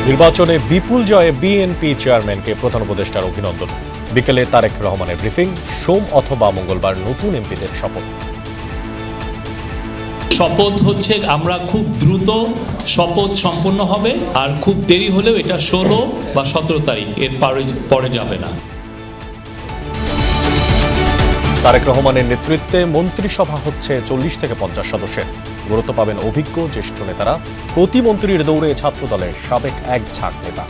নির্বাচনে বিপুল জয়ে বিএনপি চেয়ারম্যানকে প্রধান উপদেষ্টার অভিনন্দন। বিকেলে তারেক রহমানের ব্রিফিং। সোম অথবা মঙ্গলবার নতুন এমপিদের শপথ। শপথ হচ্ছে আমরা খুব দ্রুত শপথ সম্পন্ন হবে, আর খুব দেরি হলেও এটা 16 বা 17 তারিখ, এর পরে যাবে না। তারেক রহমানের নেতৃত্বে মন্ত্রিসভা হচ্ছে 40 থেকে 50 সদস্যের। গুরুত্ব পাবেন অভিজ্ঞ জ্যেষ্ঠ নেতারা। প্রতিমন্ত্রীর দৌড়ে ছাত্রদলের সাবেক এক ঝাঁক নেতা।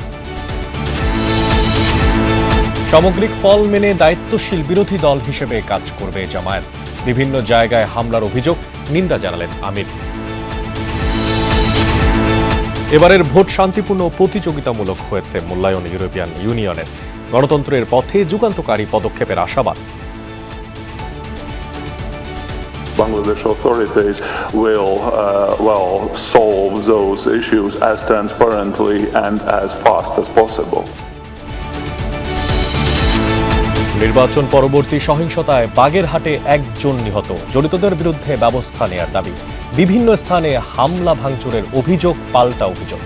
সামগ্রিক ফল মেনে দায়িত্বশীল বিরোধী দল হিসেবে কাজ করবে জামায়াত। বিভিন্ন জায়গায় হামলার অভিযোগ, নিন্দা জানালেন আমির। এবারের ভোট শান্তিপূর্ণ ও প্রতিযোগিতামূলক হয়েছে মূল্যায়ন ইউরোপিয়ান ইউনিয়নের। গণতন্ত্রের পথে যুগান্তকারী পদক্ষেপের আশাবাদ। Bangladesh authorities will solve those issues as transparently and as fast as possible. নির্বাচন পরবর্তী সহিংসতায় বাগেরহাটে একজন নিহত। জড়িতদের বিরুদ্ধে ব্যবস্থা নেয়ার দাবি। বিভিন্ন স্থানে হামলা ভাঙচুরের অভিযোগ পাল্টা অভিযোগ।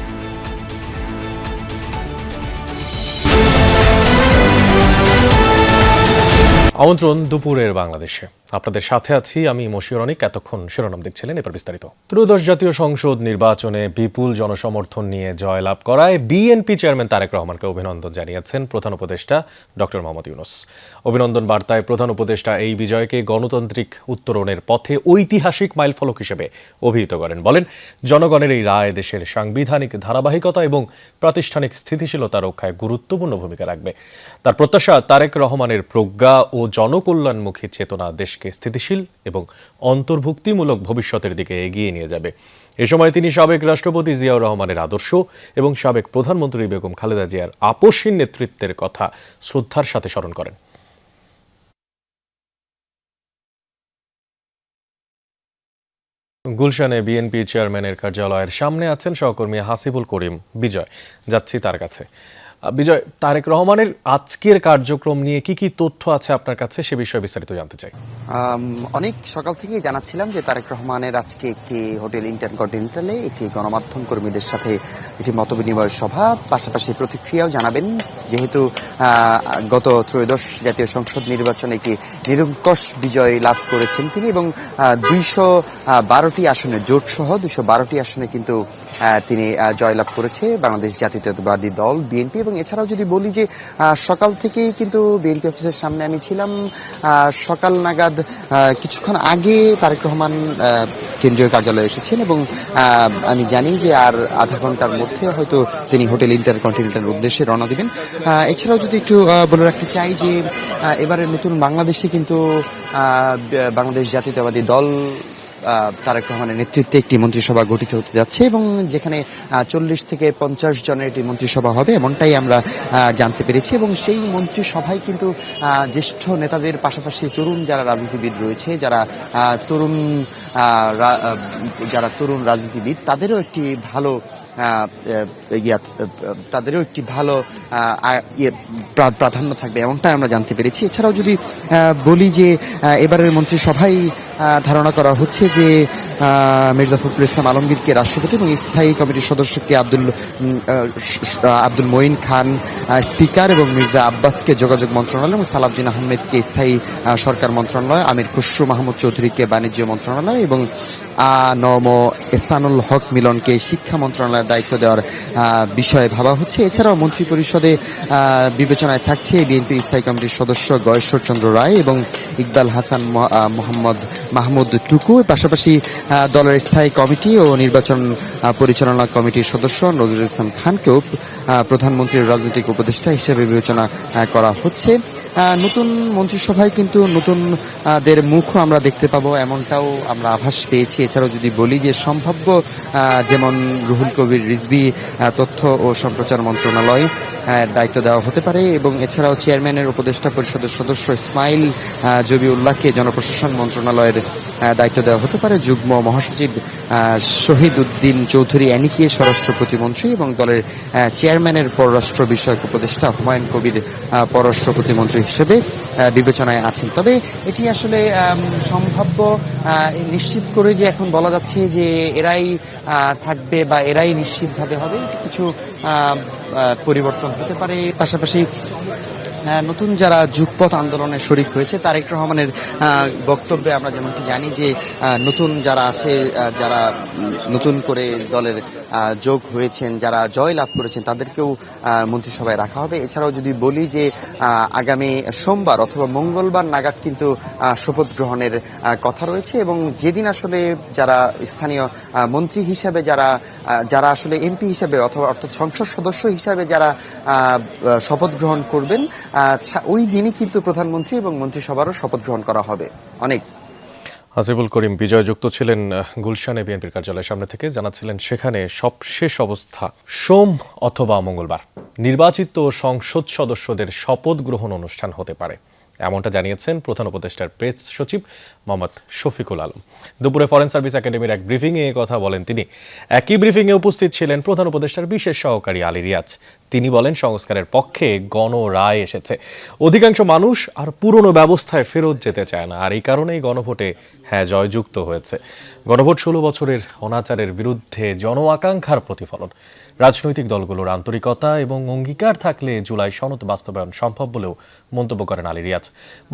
আমন্ত্রণ দুপুরের বাংলাদেশে। আপনাদের সাথে আছি আমি মশিউর অনিক। এতক্ষণ শিরোনাম দেখছিলেন, এবার বিস্তারিত। ত্রয়োদশ জাতীয় সংসদ নির্বাচনে বিপুল জনসমর্থন নিয়ে জয়লাভ করায় বিএনপি চেয়ারম্যান তারেক রহমানকে অভিনন্দন জানিয়েছেন প্রধান উপদেষ্টা ডক্টর মোহাম্মদ ইউনূস। অভিনন্দন বার্তায় প্রধান উপদেষ্টা এই বিজয়কে গণতান্ত্রিক উত্তরণের পথে ঐতিহাসিক মাইলফলক হিসেবে অভিহিত করেন। বলেন, জনগণের এই রায় দেশের সাংবিধানিক ধারাবাহিকতা এবং প্রাতিষ্ঠানিক স্থিতিশীলতা রক্ষায় গুরুত্বপূর্ণ ভূমিকা রাখবে। তার প্রত্যাশা, তারেক রহমানের প্রজ্ঞা ও জনকল্যাণমুখী চেতনা দেশকে স্থিতিশীল এবং অন্তর্ভুক্তিমূলক ভবিষ্যতের দিকে এগিয়ে নিয়ে যাবে। এ সময় তিনি সাবেক রাষ্ট্রপতি জিয়াউর রহমানের আদর্শ এবং সাবেক প্রধানমন্ত্রী বেগম খালেদা জিয়ার আপসহীন নেতৃত্বের কথা শ্রদ্ধার সাথে স্মরণ করেন। গুলশানে বিএনপি চেয়ারম্যানের কার্যালয়ের সামনে আছেন সহকর্মী হাসিবুল করিম বিজয়। যাচ্ছি তার কাছে। বিজয়, তারেক রহমানের আজকের কার্যক্রম নিয়ে কি কি তথ্য আছে আপনার কাছে, সে বিষয়ে বিস্তারিত জানতে চাই। অনেক সকাল থেকেই জানাচ্ছিলাম যে তারেক রহমানের আজকে একটি হোটেল ইন্টারকন্টিনেন্টালে একটি গণমাধ্যম কর্মীদের সাথে একটি মতবিনিময় সভা, পাশাপাশি প্রতিক্রিয়াও জানাবেন। যেহেতু গত ত্রয়োদশ জাতীয় সংসদ নির্বাচনে একটি নিরঙ্কুশ বিজয় লাভ করেছেন তিনি, এবং 212টি আসনে, জোট সহ 212টি আসনে কিন্তু তিনি জয়লাভ করেছে বাংলাদেশ জাতীয়তাবাদী দল বিএনপি। এবং এছাড়াও যদি বলি যে সকাল থেকেই কিন্তু বিএনপি অফিসের সামনে আমি ছিলাম। সকাল নাগাদ কিছুক্ষণ আগে তারেক রহমান কেন্দ্রীয় কার্যালয়ে এসেছেন, এবং আমি জানি যে আর আধা ঘন্টার মধ্যে হয়তো তিনি হোটেল ইন্টারকন্টিনেন্টাল উদ্দেশ্যে রওনা দিবেন। এছাড়াও যদি একটু বলে রাখতে চাই যে এবারের নতুন বাংলাদেশে কিন্তু বাংলাদেশ জাতীয়তাবাদী দল তারেক রহমানের নেতৃত্বে একটি মন্ত্রিসভা গঠিত হতে যাচ্ছে, এবং যেখানে 40 থেকে 50 জনের একটি মন্ত্রিসভা হবে এমনটাই আমরা জানতে পেরেছি। এবং সেই মন্ত্রিসভায় কিন্তু জ্যেষ্ঠ নেতাদের পাশাপাশি তরুণ যারা রাজনীতিবিদ রয়েছে, যারা তরুণ রাজনীতিবিদ, তাদেরও একটি ভালো প্রাধান্য থাকবে এমনটা আমরা জানতে পেরেছি। এছাড়াও যদি বলি যে এবারের মন্ত্রিসভায় ধারণা করা হচ্ছে যে মির্জা ফখরুল ইসলাম আলমগীরকে রাষ্ট্রপতি এবং স্থায়ী কমিটির সদস্যকে আব্দুল মঈন খান স্পিকার, এবং মির্জা আব্বাসকে যোগাযোগ মন্ত্রণালয়, এবং সালাউদ্দিন আহমেদকে স্থায়ী সরকার মন্ত্রণালয়, আমির খসরু মাহমুদ চৌধুরীকে বাণিজ্য মন্ত্রণালয়, এবং নম এহসানুল হক মিলনকে শিক্ষা মন্ত্রণালয়ের দায়িত্ব দেওয়ার বিষয়ে ভাবা হচ্ছে। এছাড়াও মন্ত্রী পরিষদে বিবেচনায় থাকছে বিএনপির স্থায়ী কমিটির সদস্য গয়েশ্বর চন্দ্র রায় এবং ইকবাল হাসান মাহমুদ টুকু। পাশাপাশি দলের স্থায়ী কমিটি ও নির্বাচন পরিচালনা কমিটির সদস্য নজরুল ইসলাম খানকেও প্রধানমন্ত্রীর রাজনৈতিক উপদেষ্টা হিসেবে বিবেচনা করা হচ্ছে। নতুন মন্ত্রিসভায় কিন্তু নতুনদের মুখও আমরা দেখতে পাবো এমনটাও আমরা আভাস পেয়েছি। এছাড়াও যদি বলি যে সম্ভাব্য যেমন রুহুল কবির রিজভী তথ্য ও সম্প্রচার মন্ত্রণালয় দায়িত্ব দেওয়া হতে পারে, এবং এছাড়াও চেয়ারম্যানের উপদেষ্টা পরিষদের সদস্য ইসমাইল জবিউল্লাহকে জনপ্রশাসন মন্ত্রণালয়ের দায়িত্ব দেওয়া হতে পারে। যুগ্ম মহাসচিব শহীদ উদ্দিন চৌধুরী অ্যানিকে স্বরাষ্ট্র প্রতিমন্ত্রী, এবং দলের চেয়ারম্যানের পররাষ্ট্র বিষয়ক উপদেষ্টা হুমায়ুন কবির পররাষ্ট্র প্রতিমন্ত্রী হিসেবে বিবেচনায় আছেন। তবে এটি আসলে সম্ভাব্য নিশ্চিত করে যে এখন বলা যাচ্ছে যে এরাই থাকবে বা এরাই নিশ্চিতভাবে হবে, কিছু পরিবর্তন হতে পারে। পাশাপাশি নতুন যারা যুগপথ আন্দোলনে শরিক হয়েছে তারেক রহমানের বক্তব্যে আমরা যেমনটি জানি যে নতুন যারা আছে, যারা নতুন করে দলের যোগ হয়েছেন, যারা জয় লাভ করেছেন তাদেরকেও মন্ত্রিসভায় রাখা হবে। এছাড়াও যদি বলি যে আগামী সোমবার অথবা মঙ্গলবার নাগাদ কিন্তু শপথ গ্রহণের কথা রয়েছে এবং যেদিন আসলে যারা স্থানীয় মন্ত্রী হিসাবে যারা আসলে এমপি হিসাবে অথবা অর্থাৎ সংসদ সদস্য হিসাবে যারা শপথ গ্রহণ করবেন ওই দিনই কিন্তু প্রধানমন্ত্রী এবং মন্ত্রিসভারও শপথ গ্রহণ করা হবে। অনেক হাসিবুল করিম বিজয় যুক্ত ছিলেন গুলশানে বিএনপির কার্যালয়ের সামনে থেকে, জানাচ্ছিলেন সেখানে সবশেষ অবস্থা সোম অথবা মঙ্গলবার নির্বাচিত সংসদ সদস্যদের শপথ গ্রহণ অনুষ্ঠান হতে পারে, এমনটা জানিয়েছেন প্রধান উপদেষ্টার প্রেস সচিব মোহাম্মদ শফিকুল আলম। দুপুরে ফরেন সার্ভিস একাডেমির এক ব্রিফিংয়ে এ কথা বলেন তিনি। একই ব্রিফিংয়ে উপস্থিত ছিলেন প্রধান উপদেষ্টার বিশেষ সহকারী আলী রিয়াজ। তিনি বলেন সংস্কারের পক্ষে গণরায় এসেছে, অধিকাংশ মানুষ আর পুরনো ব্যবস্থায় ফেরত যেতে চায় না, আর এই কারণেই গণভোটে হ্যাঁ জয়যুক্ত হয়েছে। গণভোট 16 বছরের অনাচারের বিরুদ্ধে জন আকাঙ্ক্ষার প্রতিফলন। রাজনৈতিক দলগুলোর আন্তরিকতা এবং অঙ্গীকার থাকলে জুলাই সনদ বাস্তবায়ন সম্ভব বলেও মন্তব্য করেন আলী রিয়াজ।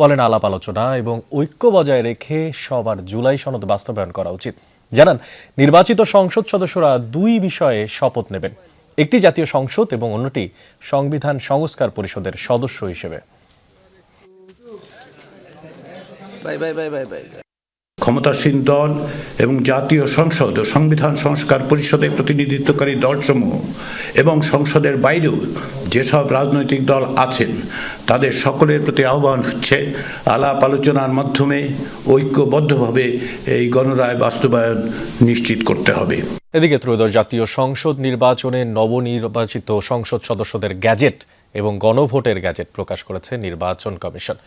বলেন আলাপ আলোচনা এবং ঐক্য বজায় রেখে সবার জুলাই সনদ বাস্তবায়ন করা উচিত। জানান নির্বাচিত সংসদ সদস্যরা দুই বিষয়ে শপথ নেবেন, একটি জাতীয় সংসদ এবং অন্যটি সংবিধান সংস্কার পরিষদের সদস্য হিসেবে। ক্ষমতাসীন দল এবং জাতীয় সংসদ ও সংবিধান সংস্কার পরিষদে প্রতিনিধিত্বকারী দলসমূহ এবং সংসদের বাইরেও যেসব রাজনৈতিক দল আছেন তাদের সকলের প্রতি আহ্বান হচ্ছে আলাপ আলোচনার মাধ্যমে ঐক্যবদ্ধভাবে এই গণরায় বাস্তবায়ন নিশ্চিত করতে হবে। এদিকে ত্রয়োদশ জাতীয় সংসদ নির্বাচনে নবনির্বাচিত সংসদ সদস্যদের গ্যাজেট এবং গণভোটের গ্যাজেট প্রকাশ করেছে নির্বাচন কমিশন।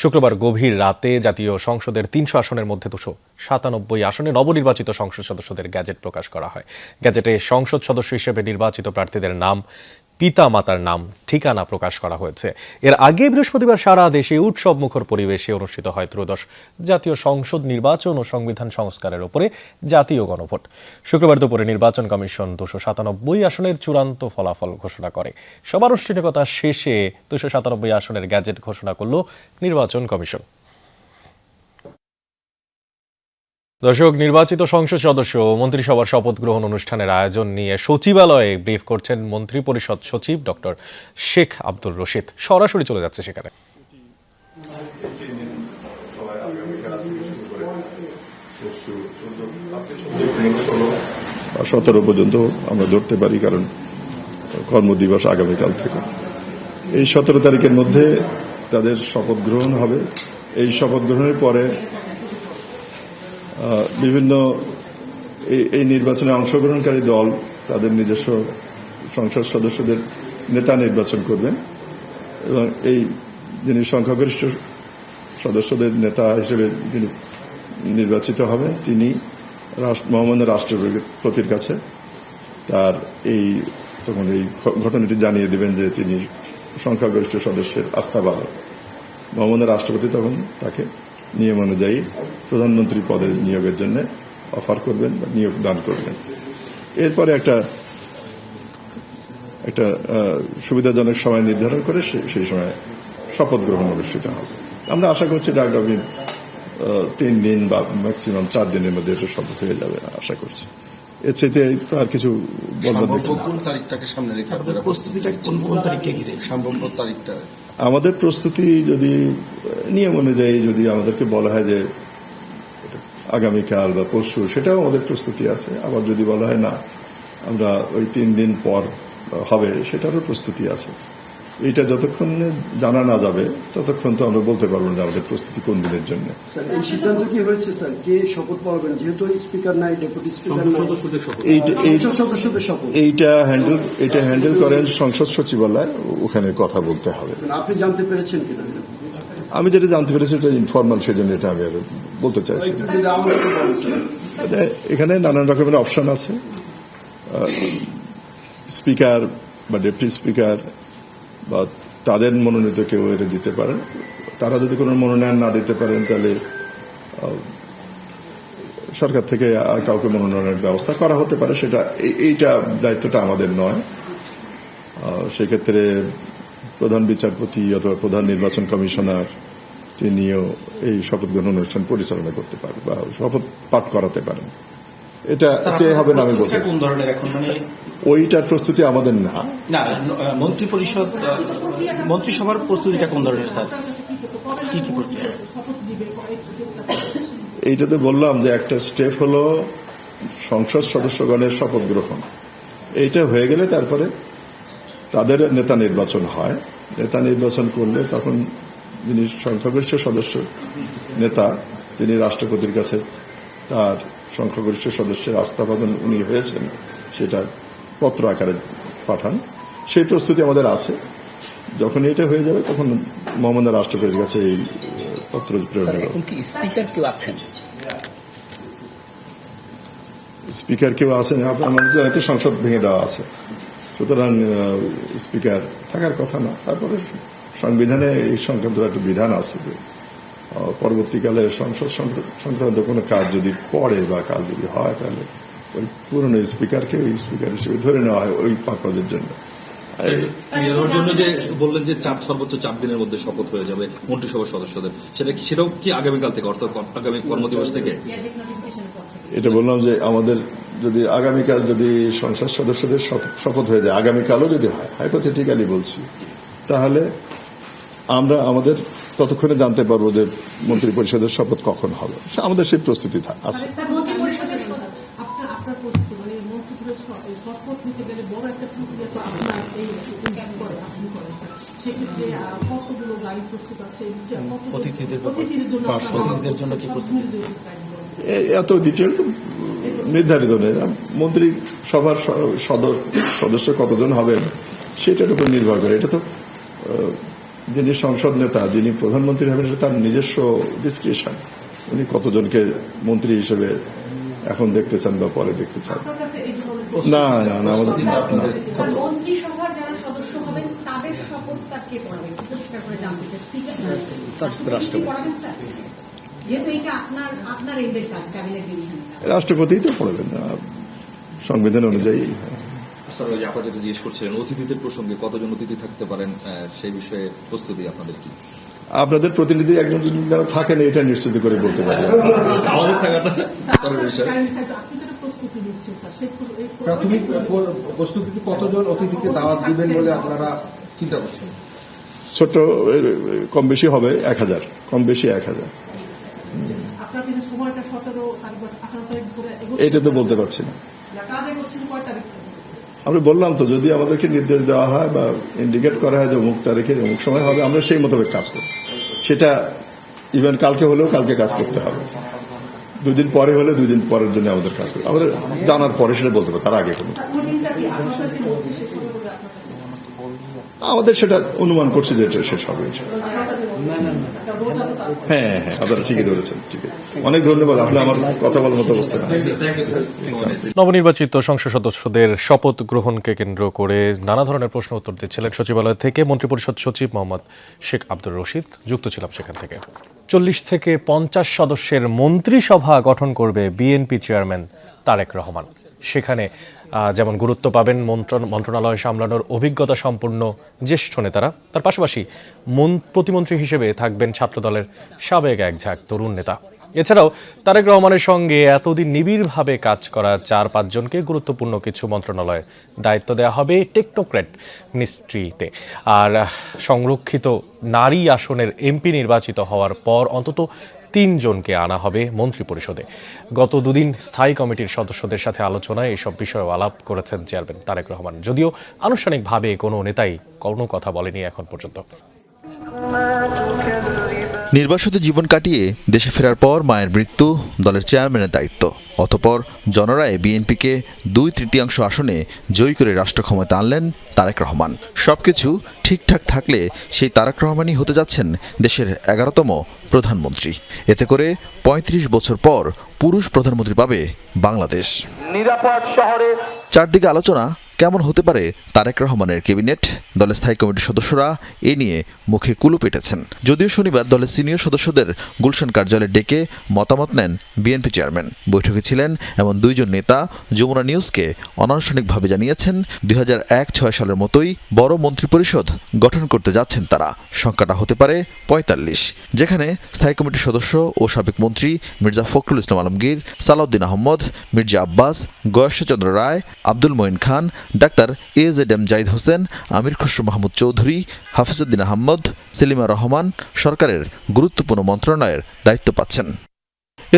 শুক্রবার গভীর রাতে জাতীয় সংসদের 300 আসনের মধ্যে 297 আসনে নবনির্বাচিত সংসদ সদস্যদের গ্যাজেট প্রকাশ করা হয়। গ্যাজেটে সংসদ সদস্য হিসেবে নির্বাচিত প্রার্থীদের নাম, পিতা মাতার নাম, ঠিকানা প্রকাশ করা হয়েছে। এর আগে বৃহস্পতিবার সারা দেশে উৎসব মুখর পরিবেশে অনুষ্ঠিত হয় ত্রয়োদশ জাতীয় সংসদ নির্বাচন ও সংবিধান সংস্কারের উপরে জাতীয় গণভোট। শুক্রবার দুপুরে নির্বাচন কমিশন 297 আসনের চূড়ান্ত ফলাফল ঘোষণা করে। সব আনুষ্ঠানিকতা শেষে 297 আসনের গ্যাজেট ঘোষণা করল নির্বাচন কমিশন। দর্শক, নির্বাচিত সংসদ সদস্য ও মন্ত্রিসভার শপথ গ্রহণ অনুষ্ঠানের আয়োজন নিয়ে সচিবালয়ে ব্রিফ করছেন মন্ত্রী পরিষদ সচিব ডক্টর শেখ আব্দুর রশিদ। সরাসরি চলে যাচ্ছে সেখানে। 17 পর্যন্ত আমরা ধরতে পারি, কারণ কর্মদিবস আগামীকাল থেকে। এই 17 তারিখের মধ্যে তাদের শপথ গ্রহণ হবে। এই শপথ গ্রহণের পরে বিভিন্ন এই নির্বাচনে অংশগ্রহণকারী দল তাদের নিজস্ব সংসদ সদস্যদের নেতা নির্বাচন করবেন এবং এই যিনি সংখ্যাগরিষ্ঠ সদস্যদের নেতা হিসেবে যিনি নির্বাচিত হবেন তিনি মহামান্য রাষ্ট্রপতির কাছে তার তখন এই ঘটনাটি জানিয়ে দেবেন যে তিনি সংখ্যাগরিষ্ঠ সদস্যের আস্থাবাদক। মহামান্য রাষ্ট্রপতি তখন তাকে নিয়ম অনুযায়ী প্রধানমন্ত্রী পদে নিয়োগের জন্য অফার করবেন বা নিয়োগ দান করবেন। এরপরে একটা সুবিধাজনক সময় নির্ধারণ করে সেই সময় শপথ গ্রহণ অনুষ্ঠিত হবে। আমরা আশা করছি ডাকডাবি 3 দিন বা ম্যাক্সিমাম 4 দিনের মধ্যে এটা শপথ হয়ে যাবে আশা করছি। এর চাইতে আর কিছু বলবার দেখছি না। কোন তারিখটাকে সামনে রেখে আপনারা প্রস্তুতিটা কোন তারিখে ঘিরে সম্ভাব্য তারিখটা? আমাদের প্রস্তুতি যদি নিয়ম অনুযায়ী যদি আমাদেরকে বলা হয় যে আগামীকাল বা পরশু, সেটাও আমাদের প্রস্তুতি আছে। আবার যদি বলা হয় না আমরা ওই 3 দিন পর হবে, সেটারও প্রস্তুতি আছে। এটা যতক্ষণ জানা না যাবে ততক্ষণ তো আমরা বলতে পারবো না যে আমাদের প্রস্তুতি কোন দিনের জন্য। এই সিদ্ধান্ত কি হয়েছে স্যার, কে শপথ পাবেন? যেহেতু স্পিকার নাই, ডেপুটি স্পিকার নাই, সদস্যদের শপথ এইটা হ্যান্ডেল করেন সংসদ সচিবালয়, ওখানে কথা বলতে হবে। আপনি জানতে পেরেছেন কিনা? আমি যেটা জানতে পেরেছি এটা ইনফরমাল, সেজন্য এটা আমি আর বলতে চাইছি না। এখানে নানান রকমের অপশন আছে। স্পিকার বা ডেপুটি স্পিকার বা তাদের মনোনীত কেউ এটা দিতে পারেন। তারা যদি কোনো মনোনয়ন না দিতে পারেন তাহলে সরকার থেকে আর কাউকে মনোনয়নের ব্যবস্থা করা হতে পারে। সেটা এইটা দায়িত্বটা আমাদের নয়। সেক্ষেত্রে প্রধান বিচারপতি অথবা প্রধান নির্বাচন কমিশনার তিনিও এই শপথ গ্রহণ অনুষ্ঠান পরিচালনা করতে পারেন বা শপথ পাঠ করাতে পারেন। এটা কে হবে না আমি বলতে। কোন ধরনের এখন মানে ওইটার প্রস্তুতি আমাদের না। না মন্ত্রিসভার প্রস্তুতিটা কোন ধরনের স্যার? কি কি প্রক্রিয়া? এইটাতে বললাম যে একটা স্টেপ হলো সংসদ সদস্যগণের শপথ গ্রহণ। এইটা হয়ে গেলে তারপরে তাদের নেতা নির্বাচন হয়। নেতা নির্বাচন করলে তখন যিনি সংখ্যাগরিষ্ঠ সদস্য নেতা তিনি রাষ্ট্রপতির কাছে তার সংখ্যাগরিষ্ঠ সদস্যের আস্থাভাজন উনি হয়েছেন সেটা পত্র আকারে পাঠান। সেই প্রস্তুতি আমাদের আছে। যখন এটা হয়ে যাবে তখন মহামান্য রাষ্ট্রপতির কাছে এই পত্র প্রেরণ হবে। স্পিকার কেউ আছেন? স্পিকার কেউ আছেন? আমাদের জানাতে সংসদ ভেঙে দেওয়া আছে, সুতরাং স্পিকার থাকার কথা না। তারপরে সংবিধানে এই সংক্রান্ত একটা বিধান আছে যে পরবর্তীকালে সংসদ সংক্রান্ত কোনো কাজ যদি পড়ে বা কাজ যদি হয় তাহলে ওই পুরনো স্পিকারকে ওই স্পিকার হিসেবে ধরে নেওয়া হয় ওই পারপাজের জন্য। জন্য যে বললেন যে সর্বোচ্চ 4 দিনের মধ্যে শপথ হয়ে যাবে মন্ত্রিসভার সদস্যদের, সেটাও কি আগামীকাল থেকে অর্থাৎ আগামী কর্মদিবস থেকে? এটা বললাম যে আমাদের যদি আগামীকাল যদি সংসদ সদস্যদের শপথ হয়ে যায়, আগামীকালও যদি হয়, হাইপোথেটিক্যালি বলছি, তাহলে আমরা আমাদের ততক্ষণে জানতে পারবো যে মন্ত্রী পরিষদের শপথ কখন হবে। আমাদের সেই প্রস্তুতি আছে। এত ডিটেল নির্ধারিত নেই। মন্ত্রী সভার সদস্য কতজন হবেন সেটার উপর নির্ভর করে। এটা তো যিনি সংসদ নেতা, যিনি প্রধানমন্ত্রী হবেন, এটা তার নিজস্ব ডিসক্রিপশন। উনি কতজনকে মন্ত্রী হিসেবে এখন দেখতে চান বা পরে দেখতে চান। না না না, আমাদের মন্ত্রিসভার যারা সদস্য হবেন তাদের শপথ স্যার কে পড়াবেন? পরিষ্কার করে জানতে চাই। স্পিকার পড়াবেন স্যার, যেহেতু এটা আপনার এন্ডের কাজ, ক্যাবিনেট ডিভিশন। রাষ্ট্রপতিই তো পড়াবেন না সংবিধান অনুযায়ী। স্যার ওই আপা যেটা জিজ্ঞেস করছিলেন অতিথিদের প্রসঙ্গে, কতজন অতিথি থাকতে পারেন সেই বিষয়ে প্রস্তুতি আপনাদের কি? আপনাদের প্রতিনিধি একজন যারা থাকেন এটা নিশ্চিত করে বলতে পারি। আমাদের থাকাটা বিষয়। প্রাথমিক প্রস্তুতিতে কতজন অতিথিকে দাওয়াত দিবেন বলে আপনারা চিন্তা করছেন? ছোট কম বেশি হবে 1000, কম বেশি 1000। এটা তো বলতে পারছি না। আমরা বললাম তো, যদি আমাদেরকে নির্দেশ দেওয়া হয় বা ইন্ডিকেট করা হয় যে অমুক তারিখে অমুক সময় হবে, আমরা সেই মোতাবেক কাজ করব। সেটা ইভেন কালকে হলেও কালকে কাজ করতে হবে, 2 দিন পরে হলে 2 দিন পরের জন্য আমাদের কাজ করবে। আমাদের জানার পরে সেটা বলতে পারবো, তার আগে কোনো। আমাদের সেটা অনুমান করছি যে শেষ হবে। হ্যাঁ হ্যাঁ, আপনারা ঠিকই ধরেছেন। ঠিক আছে, অনেক ধন্যবাদ। আপনি আমার কথা বলার মতো অবস্থা না। নবনির্বাচিত সংসদ সদস্যদের শপথ গ্রহণকে কেন্দ্র করে নানা ধরনের প্রশ্ন উত্তর দিচ্ছিলেন সচিবালয় থেকে মন্ত্রিপরিষদ সচিব মোহাম্মদ শেখ আব্দুর রশিদ। যুক্ত ছিলাম সেখান থেকে। 40 থেকে 50 সদস্যের মন্ত্রিসভা গঠন করবে বিএনপি চেয়ারম্যান তারেক রহমান। সেখানে যেমন গুরুত্ব পাবেন মন্ত্রণালয় সামলানোর অভিজ্ঞতা সম্পন্ন জ্যেষ্ঠ নেতারা, তার পাশাপাশি প্রতিমন্ত্রী হিসেবে থাকবেন ছাত্রদলের সাবেক এক ঝাঁক তরুণ নেতা। এছাড়াও তারেক রহমানের সঙ্গে এতদিন নিবিড়ভাবে কাজ করা 4-5 জনকে গুরুত্বপূর্ণ কিছু মন্ত্রণালয়ে দায়িত্ব দেওয়া হবে টেকনোক্র্যাট মিনিস্ট্রিতে। আর সংরক্ষিত নারী আসনের এমপি নির্বাচিত হওয়ার পর অন্তত 3 জনকে আনা হবে মন্ত্রিপরিষদে। গত 2 দিন স্থায়ী কমিটির সদস্যদের সাথে আলোচনায় এসব বিষয়ে আলাপ করেছেন চেয়ারম্যান তারেক রহমান, যদিও আনুষ্ঠানিকভাবে কোনো নেতাই কোনো কথা বলেনি এখন পর্যন্ত। নির্বাসিত জীবন কাটিয়ে দেশে ফেরার পর মায়ের মৃত্যু, দলের চেয়ারম্যানের দায়িত্ব, অতঃপর জনরায়ে বিএনপিকে 2/3 আসনে জয়ী করে রাষ্ট্র ক্ষমতা আনলেন তারেক রহমান। সবকিছু ঠিকঠাক থাকলে সেই তারেক রহমানই হতে যাচ্ছেন দেশের 11তম প্রধানমন্ত্রী। এতে করে 35 বছর পর পুরুষ প্রধানমন্ত্রী পাবে বাংলাদেশ। নিরাপদ শহরে চারদিকে আলোচনা কেমন হতে পারে তারেক রহমানের ক্যাবিনেট? দলের স্থায়ী কমিটির সদস্যরা এ নিয়ে মুখে কুলু পেটেছেন। যদিও শনিবার দলের সিনিয়র সদস্যদের গুলশান কার্যালয়ে ডেকে মতামত নেন বিএনপি চেয়ারম্যান। বৈঠকে ছিলেন এমন দুইজন নেতা যমুনা নিউজকে অনানুষ্ঠানিকভাবে জানিয়েছেন 2001-06 সালের মতোই বড় মন্ত্রিপরিষদ গঠন করতে যাচ্ছেন তারা। সংখ্যাটা হতে পারে 45, যেখানে স্থায়ী কমিটির সদস্য ও সাবেক মন্ত্রী মির্জা ফখরুল ইসলাম আলমগীর, সালাউদ্দিন আহমদ, মির্জা আব্বাস, গয়েশ্বরচন্দ্র রায়, আব্দুল মঈন খান, ডাক্তার AZM জাহিদ হোসেন, আমির খসরু মাহমুদ চৌধুরী, হাফিজউদ্দিন আহমদ, সেলিমা রহমান সরকারের গুরুত্বপূর্ণ মন্ত্রণালয়ের দায়িত্ব পাচ্ছেন।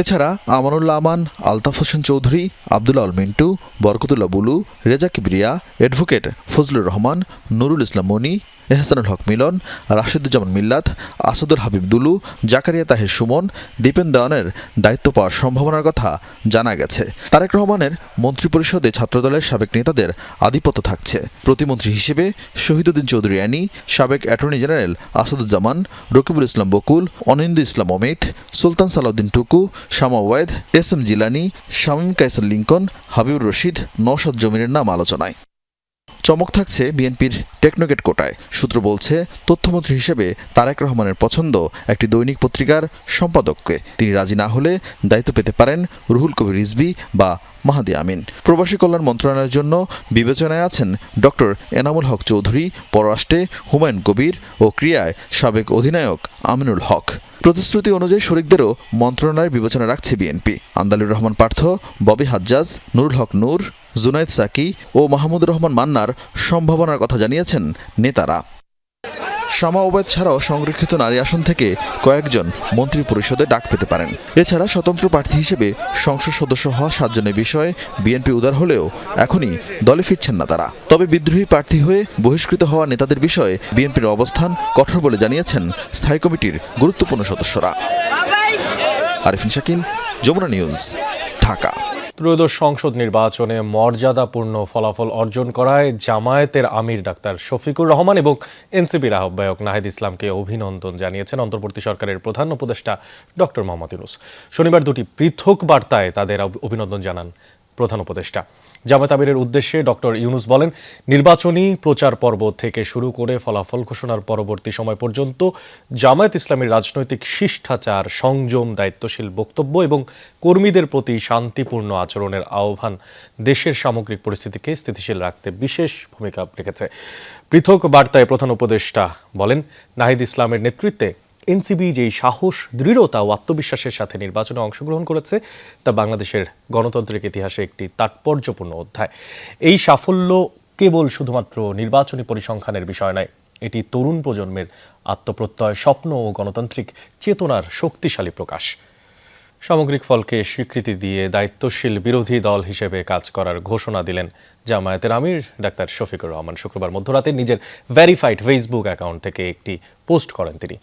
এছাড়া আমানুল্লাহ আমান, আলতাফ হোসেন চৌধুরী, আব্দুল্লাহ আল মিন্টু, বরকতুল্লাহ বুলু, রেজা কিবরিয়া, অ্যাডভোকেট ফজলুর রহমান, নুরুল ইসলাম মনি, এহসানুল হক মিলন, রাশিদুজ্জামান মিল্লাত, আসাদুল হাবিব দুলু, জাকারিয়া তাহির সুমন, দীপেন দেওয়ানের দায়িত্ব পাওয়ার সম্ভাবনার কথা জানা গেছে। তারেক রহমানের মন্ত্রিপরিষদে ছাত্রদলের সাবেক নেতাদের আধিপত্য থাকছে। প্রতিমন্ত্রী হিসেবে শহীদুদ্দিন চৌধুরী অ্যানি, সাবেক অ্যাটর্নি জেনারেল আসাদুজ্জামান, রকিবুল ইসলাম বকুল, অনিন্দু ইসলাম অমিত, সুলতান সালাউদ্দিন টুকু, শামা ওয়াইদ, SM জিলানি, শামীম কায়সার লিঙ্কন, হাবিবুর রশিদ, নওশাদ জমিরের নাম আলোচনায়। চমক থাকছে বিএনপির টেকনোক্রেট কোটায়। সূত্র বলছে, তথ্যমন্ত্রী হিসেবে তারেক রহমানের পছন্দ একটি দৈনিক পত্রিকার সম্পাদককে। তিনি রাজি না হলে দায়িত্ব পেতে পারেন রুহুল কবির রিজভী বা মাহাদি আমিন। প্রবাসী কল্যাণ মন্ত্রণালয়ের জন্য বিবেচনায় আছেন ডক্টর এনামুল হক চৌধুরী, পররাষ্ট্রে হুমায়ুন কবির ও ক্রীড়ায় সাবেক অধিনায়ক আমিনুল হক। প্রতিশ্রুতি অনুযায়ী শরিকদেরও মন্ত্রণালয়ের বিবেচনা রাখছে বিএনপি। আন্দালুর রহমান পার্থ, ববি হাজ্জাজ, নুরুল হক নূর, জুনায়েদ সাকি ও মাহমুদুর রহমান মান্নার সম্ভাবনার কথা জানিয়েছেন নেতারা। শামা ওবায়দ ছাড়াও সংরক্ষিত নারী আসন থেকে কয়েকজন মন্ত্রী পরিষদে ডাক পেতে পারেন। এছাড়া স্বতন্ত্র প্রার্থী হিসেবে সংসদ সদস্য হওয়া 7 জনের বিষয়ে বিএনপি উদার হলেও এখনই দলে ফিরছেন না তারা। তবে বিদ্রোহী প্রার্থী হয়ে বহিষ্কৃত হওয়া নেতাদের বিষয়ে বিএনপির অবস্থান কঠোর বলে জানিয়েছেন স্থায়ী কমিটির গুরুত্বপূর্ণ সদস্যরা। আরিফিন শাকিল, যমুনা নিউজ, ঢাকা। ত্রয়োদশ সংসদ নির্বাচনে মর্যাদাপূর্ণ ফলাফল অর্জন করায় জামায়াতের আমির ডাক্তার শফিকুর রহমান এবং এনসিপির আহ্বায়ক নাহিদ ইসলামকে অভিনন্দন জানিয়েছেন অন্তর্বর্তী সরকারের প্রধান উপদেষ্টা ডক্টর মোহাম্মদ ইউনূস। শনিবার দুটি পৃথক বার্তায় তাদের অভিনন্দন জানান প্রধান উপদেষ্টা। জামায়াত আমিরের উদ্দেশ্যে ডক্টর ইউনূস বলেন, নির্বাচনী প্রচার পর্ব থেকে শুরু করে ফলাফল ঘোষণার পরবর্তী সময় পর্যন্ত জামায়াত ইসলামীর রাজনৈতিক শিষ্টাচার, সংযম, দায়িত্বশীল বক্তব্য এবং কর্মীদের প্রতি শান্তিপূর্ণ আচরণের আহ্বান দেশের সামগ্রিক পরিস্থিতিকে স্থিতিশীল রাখতে বিশেষ ভূমিকা রেখেছে। পৃথক বার্তায় প্রধান উপদেষ্টা বলেন, নাহিদ ইসলামের নেতৃত্বে এনসিপি যেই সাহস, দৃঢ়তা ও আত্মবিশ্বাসের সাথে নির্বাচনে অংশগ্রহণ করেছে তা বাংলাদেশের গণতান্ত্রিক ইতিহাসে একটি তাৎপর্যপূর্ণ অধ্যায়। এই সাফল্য কেবল শুধুমাত্র নির্বাচনী পরিসংখ্যানের বিষয় নয়, এটি তরুণ প্রজন্মের আত্মপ্রত্যয়, স্বপ্ন ও গণতান্ত্রিক চেতনার শক্তিশালী প্রকাশ। সামগ্রিক ফলকে স্বীকৃতি দিয়ে দায়িত্বশীল বিরোধী দল হিসেবে কাজ করার ঘোষণা দিলেন জামায়াতের আমির ডাক্তার শফিকুর রহমান। শুক্রবার মধ্যরাতে নিজের ভেরিফাইড ফেসবুক অ্যাকাউন্ট থেকে একটি পোস্ট করেন তিনি।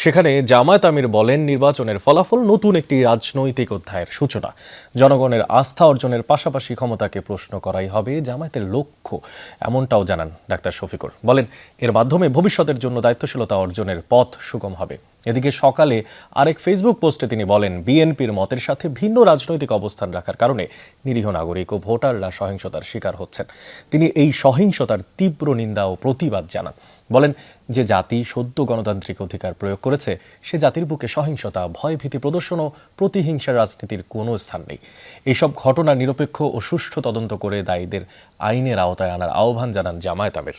সেখানে জামায়াত আমির বলেন, নির্বাচনের ফলাফল নতুন একটি রাজনৈতিক অধ্যায়ের সূচনা। জনগণের আস্থা অর্জনের পাশাপাশি ক্ষমতাকে প্রশ্ন করাই হবে জামায়াতের লক্ষ্য, এমনটাও জানান ডাক্তার শফিকুর। বলেন, এর মাধ্যমে ভবিষ্যতের জন্য দায়িত্বশীলতা অর্জনের পথ সুগম হবে। এদিকে সকালে আরেক ফেসবুক পোস্টে তিনি বলেন, বিএনপির মতের সাথে ভিন্ন রাজনৈতিক অবস্থান রাখার কারণে নিরীহ নাগরিক ও ভোটাররা সহিংসতার শিকার হচ্ছেন। তিনি এই সহিংসতার তীব্র নিন্দা ও প্রতিবাদ জানান। বলেন, যে জাতি সদ্য গণতান্ত্রিক অধিকার প্রয়োগ করেছে সে জাতির বুকে সহিংসতা, ভয়ভীতি প্রদর্শন ও প্রতিহিংসার রাজনীতির কোনো স্থান নেই। এইসব ঘটনা নিরপেক্ষ ও সুষ্ঠু তদন্ত করে দায়ীদের আইনের আওতায় আনার আহ্বান জানান জামায়াত আমির।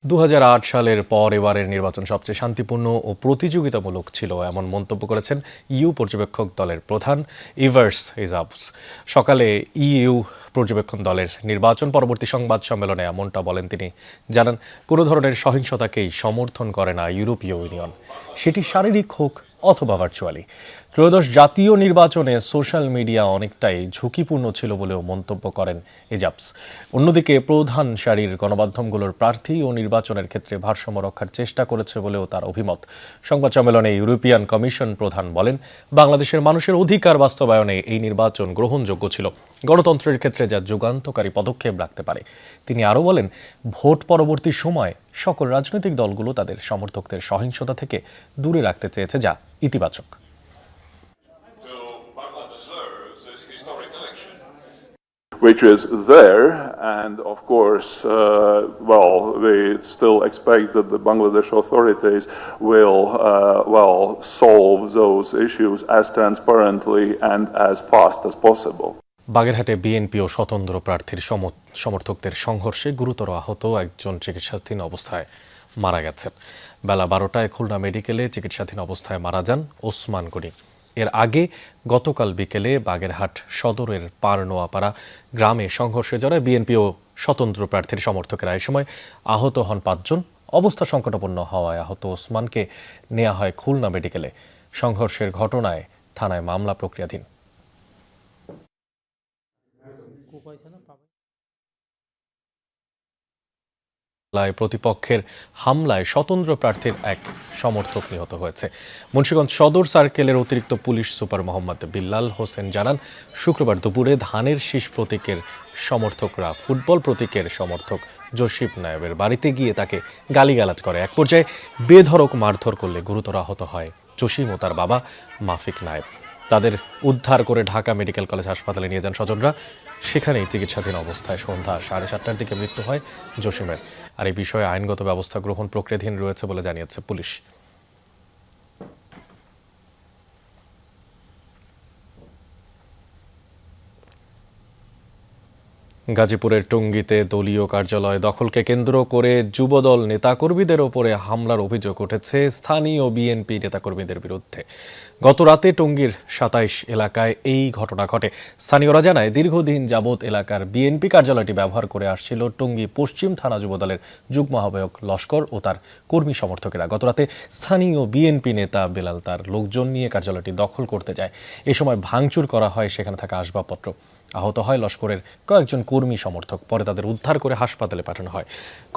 2008 সালের পর এবারের নির্বাচন সবচেয়ে শান্তিপূর্ণ ও প্রতিযোগিতামূলক ছিল, এমন মন্তব্য করেছেন ইইউ পর্যবেক্ষক দলের প্রধান ইভার্স ইজাবস। সকালে ইইউ পর্যবেক্ষণ দলের নির্বাচন পরবর্তী সংবাদ সম্মেলনে এমনটা বলেন তিনি। জানান, কোনো ধরনের সহিংসতাকেই সমর্থন করে না ইউরোপীয় ইউনিয়ন, সেটি শারীরিক হোক অথবা ভার্চুয়ালি। ত্রয়োদশ জাতীয় নির্বাচনে সোশ্যাল মিডিয়া অনেকটাই ঝুঁকিপূর্ণ ছিল বলেও মন্তব্য করেন এজাবস। অন্যদিকে প্রধান সারির গণমাধ্যমগুলোর প্রার্থী ও নির্বাচনের ক্ষেত্রে ভারসাম্য রক্ষার চেষ্টা করেছে বলেও তার অভিমত। সংবাদ সম্মেলনে ইউরোপিয়ান কমিশন প্রধান বলেন, বাংলাদেশের মানুষের অধিকার বাস্তবায়নে এই নির্বাচন গ্রহণযোগ্য ছিল, গণতন্ত্রের ক্ষেত্রে যা যুগান্তকারী পদক্ষেপ রাখতে পারে। তিনি আরও বলেন, ভোট পরবর্তী সময় সকল রাজনৈতিক দলগুলো তাদের সমর্থকদের সহিংসতা থেকে দূরে রাখতে চেয়েছে, যা ইতিবাচক। which is there. And of course, we still expect that the Bangladesh authorities will, solve those issues as transparently and as fast as possible. বাগেরহাটে বিএনপি ও স্বতন্ত্র প্রার্থীর সমর্থকদের সংঘর্ষে গুরুতর আহত একজন চিকিৎসাধীন অবস্থায় মারা গেছেন। বেলা 12টায় খুলনা মেডিকেলে চিকিৎসাধীন অবস্থায় মারা যান ওসমান গনি। এর আগে গতকাল বিকেলে বাগেরহাট সদরের পারনোয়াপাড়া গ্রামে সংঘর্ষে জড়ায় বিএনপি ও স্বতন্ত্র প্রার্থীর সমর্থকেরা। এই সময় আহত হন 5 জন। অবস্থা সংকটাপন্ন হওয়ায় আহত ওসমানকে নেওয়া হয় খুলনা মেডিকেলে। সংঘর্ষের ঘটনায় থানায় মামলা প্রক্রিয়াধীন। প্রতিপক্ষের হামলায় স্বতন্ত্র প্রার্থীর এক সমর্থক নিহত হয়েছে। মুন্সিগঞ্জ সদর সার্কেলের অতিরিক্ত পুলিশ সুপার মোহাম্মদ বিল্লাল হোসেন জানান, শুক্রবার দুপুরে ধানের শীষ প্রতীকের সমর্থকরা ফুটবল প্রতীকের সমর্থক জসিম নায়েবের বাড়িতে গিয়ে তাকে গালিগালাজ করে। এক পর্যায়ে বেধড়ক মারধর করলে গুরুতর আহত হয় জসিম ও তার বাবা মাফিক নায়েব। তাদের উদ্ধার করে ঢাকা মেডিকেল কলেজ হাসপাতালে নিয়ে যান স্বজনরা। সেখানেই চিকিৎসাধীন অবস্থায় সন্ধ্যা 7:30টার দিকে মৃত্যু হয় জসিমের। আর এই বিষয়ে আইনগত ব্যবস্থা গ্রহণ প্রক্রিয়াধীন রয়েছে বলে জানিয়েছে পুলিশ। গাজীপুরের টঙ্গীতে দলীয় কার্যালয় দখলকে কেন্দ্র করে যুবদল নেতাকর্মীদের ওপরে হামলার অভিযোগ উঠেছে স্থানীয় বিএনপি নেতাকর্মীদের বিরুদ্ধে। গত রাতে টঙ্গীর 27 এলাকায় এই ঘটনা ঘটে। স্থানীয়রা জানায়, দীর্ঘদিন যাবৎ এলাকার বিএনপি কার্যালয়টি ব্যবহার করে আসছিল টঙ্গী পশ্চিম থানা যুবদলের যুগ্ম আহ্বায়ক লস্কর ও তার কর্মী সমর্থকেরা। গতরাতে স্থানীয় বিএনপি নেতা বেলাল তার লোকজন নিয়ে কার্যালয়টি দখল করতে যায়। এ সময় ভাঙচুর করা হয় সেখানে থাকা আসবাবপত্র। আহত হয় লস্করের কয়েকজন কর্মী সমর্থক। পরে তাদের উদ্ধার করে হাসপাতালে পাঠানো হয়।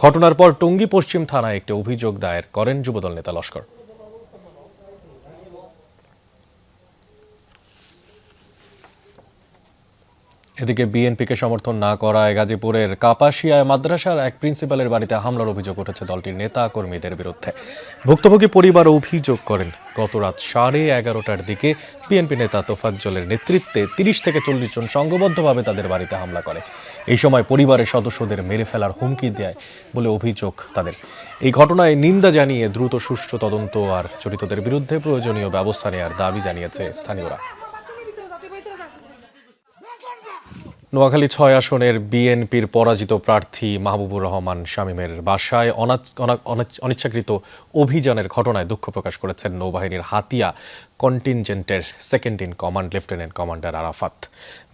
ঘটনার পর টঙ্গী পশ্চিম থানায় একটি অভিযোগ দায়ের করেন যুবদল নেতা লস্কর। এদিকে বিএনপিকে সমর্থন না করায় গাজীপুরের কাপাসিয়ায় মাদ্রাসার এক প্রিন্সিপালের বাড়িতে হামলার অভিযোগ উঠেছে দলটির নেতা কর্মীদের বিরুদ্ধে। ভুক্তভোগী পরিবার অভিযোগ করেন, গত রাত 11:30টার দিকে বিএনপি নেতা তোফাজ্জলের নেতৃত্বে 30 থেকে 40 জন সংঘবদ্ধভাবে তাদের বাড়িতে হামলা করে। এই সময় পরিবারের সদস্যদের মেরে ফেলার হুমকি দেয় বলে অভিযোগ তাদের। এই ঘটনায় নিন্দা জানিয়ে দ্রুত সুষ্ঠু তদন্ত আর জড়িতদের বিরুদ্ধে প্রয়োজনীয় ব্যবস্থা নেওয়ার দাবি জানিয়েছে স্থানীয়রা। নোয়াখালী 6 আসনের বিএনপির পরাজিত প্রার্থী মাহবুবুর রহমান শামীমের বাসায় অনিচ্ছাকৃত অভিযানের ঘটনায় দুঃখ প্রকাশ করেছেন নৌবাহিনীর হাতিয়া কন্টিনজেন্টের second in command lieutenant commander Arafat.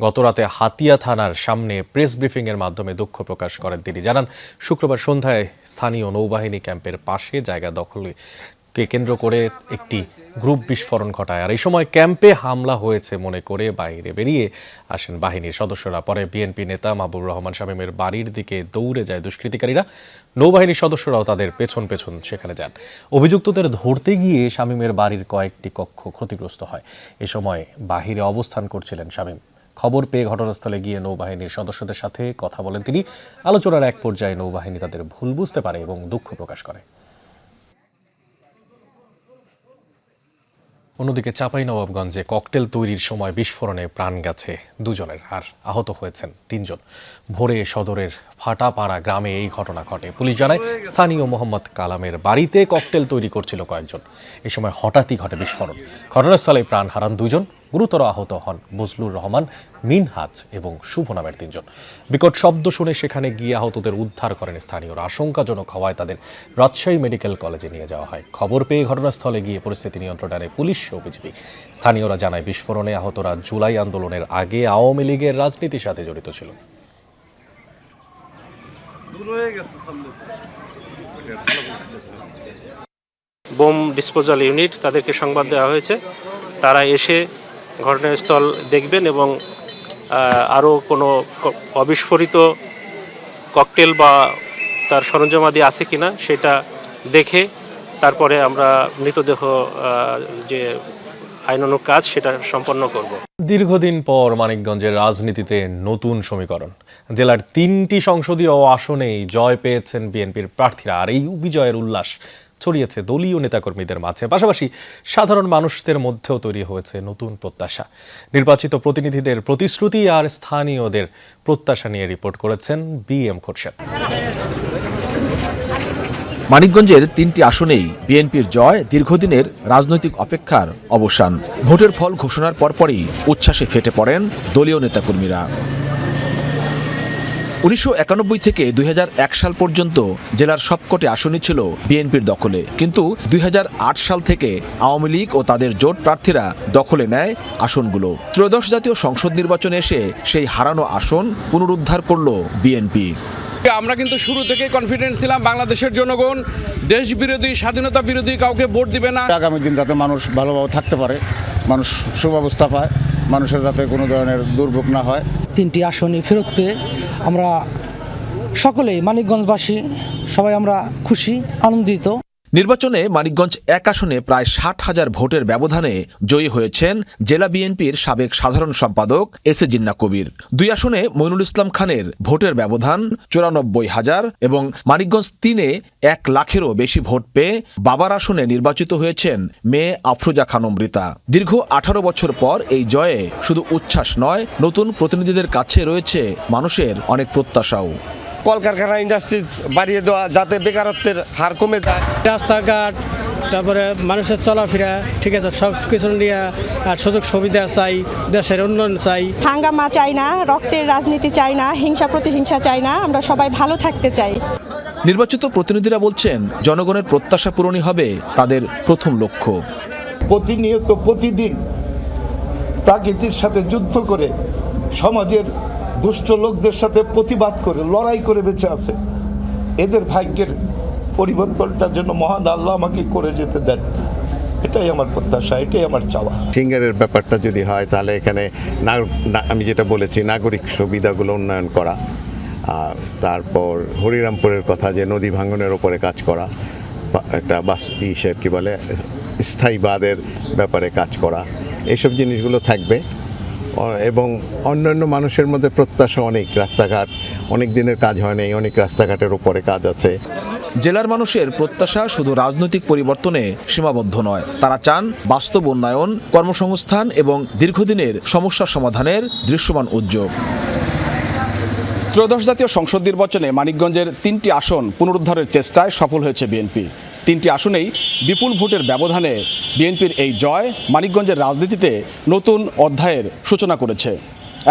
গতরাতে হাতিয়া থানার সামনে প্রেস ব্রিফিংয়ের মাধ্যমে দুঃখ প্রকাশ করেন তিনি। জানান, শুক্রবার সন্ধ্যায় স্থানীয় নৌবাহিনী ক্যাম্পের পাশে জায়গা দখলকে কেন্দ্র করে একটি গ্রুপ বিস্ফোরণ ঘটায়। আর এই সময় ক্যাম্পে হামলা হয়েছে মনে করে বাইরে বেরিয়ে আসেন বাহিনীর সদস্যরা। পরে বিএনপি নেতা মাহবুবুর রহমান শামীমের বাড়ির দিকে দৌড়ে যায় দুষ্কৃতিকারীরা। নৌবাহিনীর সদস্যরাও তাদের পেছন পেছন সেখানে যান। অভিযুক্তদের ধরতে গিয়ে শামীমের বাড়ির কয়েকটি কক্ষ ক্ষতিগ্রস্ত হয়। এ সময় বাহিরে অবস্থান করছিলেন শামীম। খবর পেয়ে ঘটনাস্থলে গিয়ে নৌবাহিনীর সদস্যদের সাথে কথা বলেন তিনি। আলোচনার এক পর্যায়ে নৌবাহিনী তাদের ভুল বুঝতে পারে এবং দুঃখ প্রকাশ করে। অন্যদিকে চাঁপাইনবাবগঞ্জে ককটেল তৈরির সময় বিস্ফোরণে প্রাণ গেছে 2 জনের, আর আহত হয়েছেন 3 জন। ভোরে সদরের ফাটাপাড়া গ্রামে এই ঘটনা ঘটে। পুলিশ জানায়, স্থানীয় মোহাম্মদ কালামের বাড়িতে ককটেল তৈরি করছিল কয়েকজন। এই সময় হঠাৎই ঘটে বিস্ফোরণ। ঘটনাস্থলে প্রাণ হারান 2 জন। গুরুতর আহত হন বজলুর রহমান, মিনহাজ এবং শুভ নামের 3 জন। বিকট শব্দ শুনে সেখানে গিয়ে আহতদের উদ্ধার করেন স্থানীয়রা। আশঙ্কাজনক হওয়ায় তাদের রাজশাহী মেডিকেল কলেজে নিয়ে যাওয়া হয়। খবর পেয়ে ঘটনাস্থলে গিয়ে পরিস্থিতি নিয়ন্ত্রণে আনে পুলিশ ও বিজিবি। স্থানীয়রা জানায়, বিস্ফোরণে আহতরা জুলাই আন্দোলনের আগে আওয়ামী লীগের রাজনীতির সাথে জড়িত ছিল। বোম ডিসপোজাল ইউনিট তাদেরকে সংবাদ দেওয়া হয়েছে। তারা এসে ঘটনাস্থল দেখবেন এবং আরও কোনো অবিস্ফোরিত ককটেল বা তার সরঞ্জামাদি আছে কিনা সেটা দেখে তারপরে আমরা মৃতদেহ যে আইনানুগ কাজ সেটা সম্পন্ন করব। দীর্ঘদিন পর মানিকগঞ্জের রাজনীতিতে নতুন সমীকরণ। জেলার 3টি সংসদীয় আসনেই জয় পেয়েছেন বিএনপির প্রার্থীরা। আর এই বিজয়ের উল্লাস ছড়িয়েছে দলীয় নেতাকর্মীদের মাঝে। পাশাপাশি সাধারণ মানুষদের মধ্যেও তৈরি হয়েছে নতুন প্রত্যাশা। নির্বাচিত প্রতিনিধিদের প্রতিশ্রুতি আর স্থানীয়দের প্রত্যাশা নিয়ে রিপোর্ট করেছেন BM খোরশেদ। মানিকগঞ্জের 3টি আসনেই বিএনপির জয়, দীর্ঘদিনের রাজনৈতিক অপেক্ষার অবসান। ভোটের ফল ঘোষণার পরপরই উচ্ছ্বাসে ফেটে পড়েন দলীয় নেতাকর্মীরা। 1991 থেকে 2001 সাল পর্যন্ত জেলার সবকটি আসনই ছিল বিএনপির দখলে, কিন্তু 2008 সাল থেকে আওয়ামী লীগ ও তাদের জোট প্রার্থীরা দখলে নেয় আসনগুলো। ত্রয়োদশ জাতীয় সংসদ নির্বাচনে এসে সেই হারানো আসন পুনরুদ্ধার করল বিএনপি। আমরা কিন্তু শুরু থেকে কনফিডেন্ট ছিলাম বাংলাদেশের জনগণ দেশ বিরোধী, স্বাধীনতা বিরোধী কাউকে ভোট দিবে না। আগামী দিন যাতে মানুষ ভালোভাবে থাকতে পারে, মানুষ সুব্যবস্থা পায়, মানুষের যাতে কোনো ধরনের দুর্ভোগ না হয়। 3টি আসনই ফেরত পেয়ে আমরা সকলেই মানিকগঞ্জবাসী সবাই আমরা খুশি, আনন্দিত। নির্বাচনে মানিকগঞ্জ 1 আসনে প্রায় 60,000 ভোটের ব্যবধানে জয়ী হয়েছেন জেলা বিএনপির সাবেক সাধারণ সম্পাদক এস এ জিন্নাহ কবির। 2 আসনে মইনুল ইসলাম খানের ভোটের ব্যবধান 94,000 এবং মানিকগঞ্জ 3-এ 1 লাখেরও বেশি ভোট পেয়ে বাবার আসনে নির্বাচিত হয়েছেন মেয়ে আফরোজা খানম রিতা। দীর্ঘ 18 বছর পর এই জয়ে শুধু উচ্ছ্বাস নয়, নতুন প্রতিনিধিদের কাছে রয়েছে মানুষের অনেক প্রত্যাশাও। কলকারখানা, ইন্ডাস্ট্রিজ বাড়িয়ে দেওয়া যাতে বেকারত্বের হার কমে যায়। রাস্তাঘাট, তারপরে মানুষের চলাফেরা, ঠিক আছে, সব কিছু নিয়ে আর সুযোগ সুবিধা চাই, দেশের উন্নয়ন চাই। হাঙ্গামা চাই না, রক্তের রাজনীতি চাই না, হিংসা প্রতিহিংসা চাই না, আমরা সবাই ভালো থাকতে চাই। নির্বাচিত প্রতিনিধিরা বলছেন জনগণের প্রত্যাশা পূরণই হবে তাদের প্রথম লক্ষ্য। প্রতিনিয়ত প্রতিদিন প্রাকৃতির সাথে যুদ্ধ করে, সমাজের দুষ্ট লোকদের সাথে প্রতিবাদ করে, লড়াই করে বেঁচে আছে। এদের ভাগ্যের পরিবর্তনটা যেন মহান আল্লাহ আমাকে করে যেতে দেন, এটাই আমার প্রত্যাশা, এটাই আমার চাওয়া। ফিঙ্গারের ব্যাপারটা যদি হয় তাহলে এখানে আমি যেটা বলেছি নাগরিক সুবিধাগুলো উন্নয়ন করা, তারপর হরিরামপুরের কথা যে নদী ভাঙনের ওপরে কাজ করা, একটা কি বলে স্থায়ীবাদের ব্যাপারে কাজ করা, এইসব জিনিসগুলো থাকবে। এবং অন্যান্য মানুষের মধ্যে প্রত্যাশা অনেক, রাস্তাঘাট অনেক দিনের কাজ হয় নাই, অনেক রাস্তাঘাটের উপরে কাজ আছে। জেলার মানুষের প্রত্যাশা শুধু রাজনৈতিক পরিবর্তনে সীমাবদ্ধ নয়, তারা চান বাস্তব উন্নয়ন, কর্মসংস্থান এবং দীর্ঘদিনের সমস্যা সমাধানের দৃশ্যমান উদ্যোগ। ত্রয়োদশ জাতীয় সংসদ নির্বাচনে মানিকগঞ্জের 3টি আসন পুনরুদ্ধারের চেষ্টায় সফল হয়েছে বিএনপি। 3টি আসনেই বিপুল ভোটের ব্যবধানে বিএনপির এই জয় মানিকগঞ্জের রাজনীতিতে নতুন অধ্যায়ের সূচনা করেছে।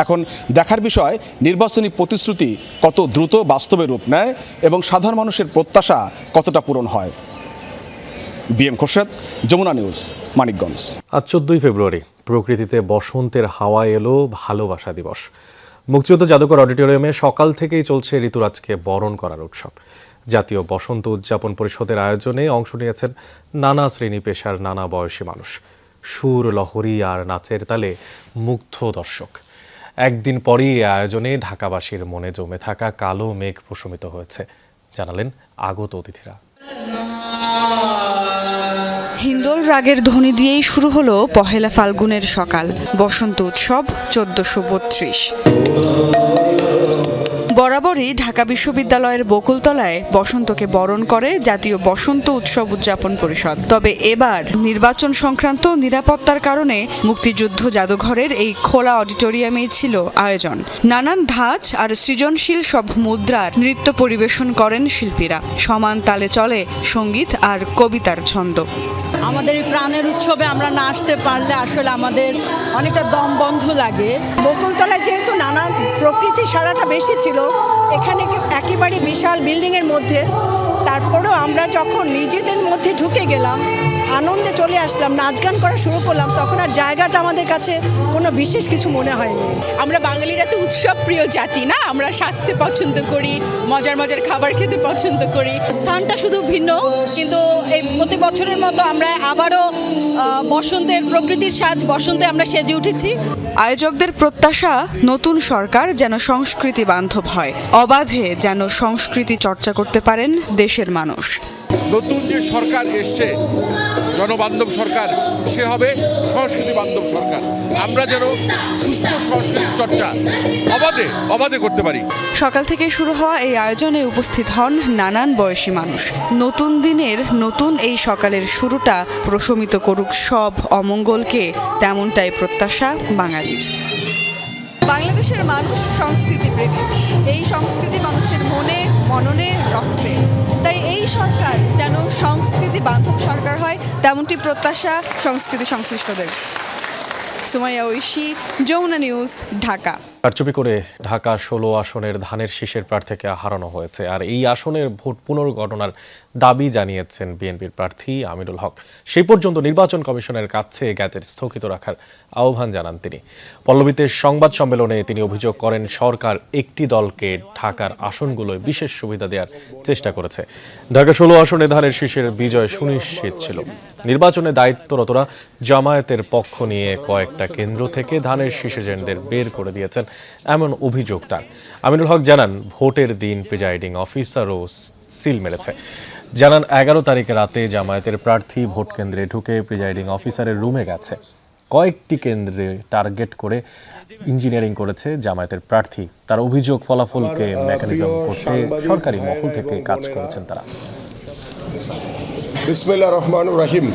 এখন দেখার বিষয় নির্বাচনী প্রতিশ্রুতি কত দ্রুত বাস্তবে রূপ নেয় এবং সাধারণ মানুষের প্রত্যাশা কতটা পূরণ হয়। BM Khorshed, Jamuna news, Manikganj. আজ 14 ফেব্রুয়ারি প্রকৃতিতে বসন্তের হাওয়া এলো, ভালোবাসা দিবস। মুক্তিযুদ্ধ জাদুঘর অডিটোরিয়ামে সকাল থেকেই চলছে ঋতুরাজকে বরণ করার উৎসব। জাতীয় বসন্ত উদযাপন পরিষদের আয়োজনে অংশ নিয়েছেন নানা শ্রেণী পেশার নানা বয়সী মানুষ। সুর, লহরী আর নাচের তালে মুগ্ধ দর্শক। একদিন পরই এই আয়োজনে ঢাকাবাসীর মনে জমে থাকা কালো মেঘ প্রশমিত হয়েছে, জানালেন আগত অতিথিরা। হিন্দোল রাগের ধ্বনি দিয়েই শুরু হলো পহেলা ফাল্গুনের সকাল, বসন্ত উৎসব 1432। বরাবরই ঢাকা বিশ্ববিদ্যালয়ের বকুলতলায় বসন্তকে বরণ করে জাতীয় বসন্ত উৎসব উদযাপন পরিষদ। তবে এবার নির্বাচন সংক্রান্ত নিরাপত্তার কারণে মুক্তিযুদ্ধ জাদুঘরের এই খোলা অডিটোরিয়ামেই ছিল আয়োজন। নানান ধাঁচ আর সৃজনশীল সব মুদ্রার নৃত্য পরিবেশন করেন শিল্পীরা। সমান তালে চলে সঙ্গীত আর কবিতার ছন্দ। আমাদের এই প্রাণের উৎসবে আমরা না আসতে পারলে আসলে আমাদের অনেকটা দম বন্ধ লাগে। বকুলতলায় যেহেতু নানা প্রকৃতির সারাটা বেশি ছিল, এখানে একেবারে বিশাল বিল্ডিংয়ের মধ্যে, তারপরেও আমরা যখন নিজেদের মধ্যে ঢুকে গেলাম, আনন্দে চলে আসলাম, নাচ গান করা শুরু করলাম, তখন আর জায়গাটা আমাদের কাছে কোনো বিশেষ কিছু মনে হয়নি। আমরা বাঙালিরা তো উৎসব প্রিয় জাতি না, আমরা সাজতে পছন্দ করি, মজার মজার খাবার খেতে পছন্দ করি। স্থানটা শুধু ভিন্ন, কিন্তু এই প্রতি বছরের মতো আমরা আবারও বসন্তের প্রকৃতির সাজ বসন্তে আমরা সেজে উঠেছি। আয়োজকদের প্রত্যাশা নতুন সরকার যেন সংস্কৃতি বান্ধব হয়, অবাধে যেন সংস্কৃতি চর্চা করতে পারেন দেশের মানুষ। নতুন যে সরকার এসছে জনবান্ধব সরকার, সে হবে সংস্কৃতি বান্ধব সরকার। আমরা যেন সুস্থ সংস্কৃতির চর্চা অবাধে করতে পারি। সকাল থেকে শুরু হওয়া এই আয়োজনে উপস্থিত হন নানান বয়সী মানুষ। নতুন দিনের নতুন এই সকালের শুরুটা প্রশমিত করুক সব অমঙ্গলকে, তেমনটাই প্রত্যাশা বাঙালির। বাংলাদেশের মানুষ সংস্কৃতি প্রেমী, এই সংস্কৃতি মানুষের মনে মননে রক্তে, তাই এই সরকার যেন সংস্কৃতি বান্ধব সরকার হয়, তেমনটি প্রত্যাশা সংস্কৃতি সংশ্লিষ্টদের। সুমাইয়া ঐশী, যমুনা নিউজ, ঢাকা। কারচুপি করে ঢাকা 16 আসনের ধানের শীষের প্রার্থীকে হারানো হয়েছে, আর এই আসনের ভোট পুনর্গণনার দাবি জানিয়েছেন বিএনপির প্রার্থী আমিনুল হক। সেই পর্যন্ত নির্বাচন কমিশনের কাছে গ্যাজেট স্থগিত রাখার আহ্বান জানান তিনি। পল্লবীতে সংবাদ সম্মেলনে তিনি অভিযোগ করেন সরকার একটি দলকে ঢাকার আসনগুলোয় বিশেষ সুবিধা দেওয়ার চেষ্টা করেছে। ঢাকা 16 আসনে ধানের শীষের বিজয় সুনিশ্চিত ছিল। নির্বাচনে দায়িত্বরতরা জামায়াতের পক্ষ নিয়ে কয়েকটা কেন্দ্র থেকে ধানের শীষ এজেন্টদের বের করে দিয়েছেন, এমন অভিযোগ তার। আমিনুল হক জানান ভোটের দিন প্রিজাইডিং অফিসারও সিল মেরেছে। জানান 11 তারিখে রাতে জামায়াতের প্রার্থী ভোট কেন্দ্রে ঢুকে প্রিজাইডিং অফিসারের রুমে গেছে। কয়েকটি কেন্দ্রে টার্গেট করে ইঞ্জিনিয়ারিং করেছে জামায়াতের প্রার্থী। তার অভিযোগ ফলাফলকে মেকানিজম করতে সরকারি মহল থেকে কাজ করেছেন তারা। বিসমিল্লাহির রহমানির রহিম।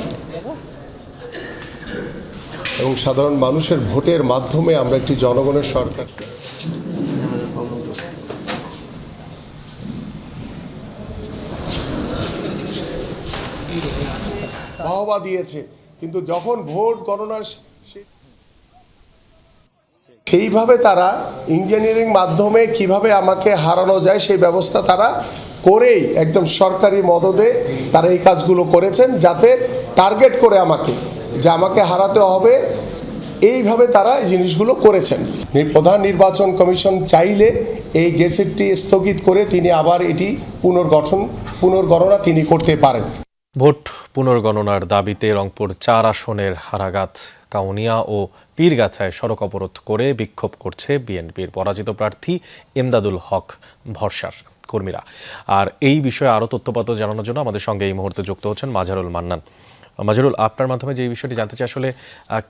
এবং সাধারণ মানুষের ভোটের মাধ্যমে আমরা একটি জনগণের সরকার বাহবা দিয়েছে, কিন্তু যখন ভোট গণনার সেইভাবে তারা ইঞ্জিনিয়ারিং মাধ্যমে কিভাবে আমাকে হারানো যায় সেই ব্যবস্থা তারা করেই একদম সরকারি মদদে তারা এই কাজগুলো করেছেন, যাতে টার্গেট করে আমাকে হারাতে হবে, এইভাবে তারা এই জিনিসগুলো করেছেন। প্রধান নির্বাচন কমিশন চাইলে এই গেজেটটি স্থগিত করে তিনি আবার এটি পুনর্গণনা তিনি করতে পারেন। ভোট পুনর্গণনার দাবিতে রংপুর 4 আসনের হারাগাছ, কাউনিয়া ও পীরগাছায় সড়ক অবরোধ করে বিক্ষোভ করছে বিএনপির পরাজিত প্রার্থী এমদাদুল হক ভরসার কর্মীরা। আর এই বিষয়ে আরও তথ্যপত্র জানানোর জন্য আমাদের সঙ্গে এই মুহূর্তে যুক্ত হচ্ছেন মাজারুল মান্নান। মাজারুল, আপনার মাধ্যমে যে বিষয়টি জানতে চাই, আসলে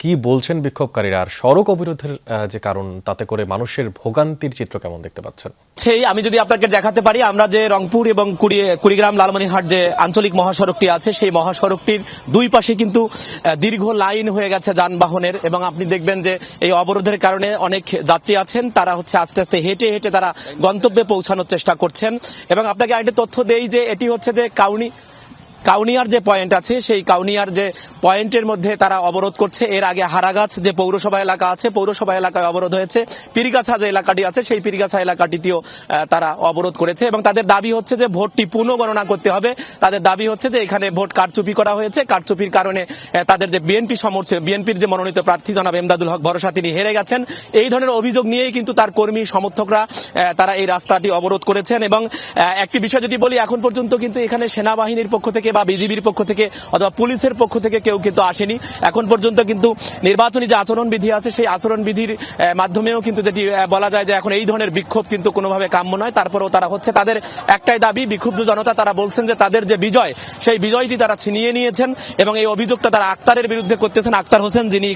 কি বলছেন বিক্ষোভকারীরা, আর সড়ক অবরোধের যে কারণ, তাতে করে মানুষের ভোগান্তির চিত্র কেমন দেখতে পাচ্ছেন? আমি যদি আপনাকে দেখাতে পারি, আমরা যে রংপুর এবং কুড়িগ্রাম লালমনিরহাট যে আঞ্চলিক মহাসড়কটি আছে, সেই মহাসড়কটির দুই পাশে কিন্তু দীর্ঘ লাইন হয়ে গেছে যানবাহনের, এবং আপনি দেখবেন যে এই অবরোধের কারণে অনেক যাত্রী আছেন, তারা আস্তে আস্তে হেঁটে হেঁটে তারা গন্তব্যে পৌঁছানোর চেষ্টা করছেন। এবং আপনাকে আরেকটা তথ্য দেই যে এটি হচ্ছে যে কাউনিয়ার যে পয়েন্ট আছে, সেই কাউনিয়ার যে পয়েন্টের মধ্যে তারা অবরোধ করছে। এর আগে হারাগাছ যে পৌরসভা এলাকা আছে, পৌরসভা এলাকায় অবরোধ হয়েছে। পীরগাছা যে এলাকাটি আছে, সেই পীরগাছা এলাকাটিতেও তারা অবরোধ করেছে, এবং তাদের দাবি হচ্ছে যে ভোটটি পুনর্গণনা করতে হবে। তাদের দাবি হচ্ছে যে এখানে ভোট কারচুপি করা হয়েছে, কারচুপির কারণে তাদের যে বিএনপির যে মনোনীত প্রার্থী জনাব এমদাদুল হক ভরসা, তিনি হেরে গেছেন। এই ধরনের অভিযোগ নিয়েই কিন্তু তার কর্মী সমর্থকরা তারা এই রাস্তাটি অবরোধ করেছেন। এবং একটি বিষয় যদি বলি, এখন পর্যন্ত কিন্তু এখানে সেনাবাহিনীর পক্ষ থেকে বা বিজিবির পক্ষ থেকে অথবা পুলিশের পক্ষ থেকে কেউ কিন্তু আসেনি। এখন পর্যন্ত কিন্তু নির্বাচনী যে আচরণবিধি আছে, সেই আচরণবিধির মাধ্যমেও কিন্তু যেটি বলা যায় যে এখন এই ধরনের বিক্ষোভ কিন্তু কোনোভাবে কাম্য নয়। তারপরেও তারা তাদের একটাই দাবি, বিক্ষুব্ধ জনতা তারা বলছেন যে তাদের যে বিজয়, সেই বিজয়টি তারা ছিনিয়ে নিয়েছেন, এবং এই অভিযোগটা তারা আক্তারের বিরুদ্ধে করতেছেন। আক্তার হোসেন, যিনি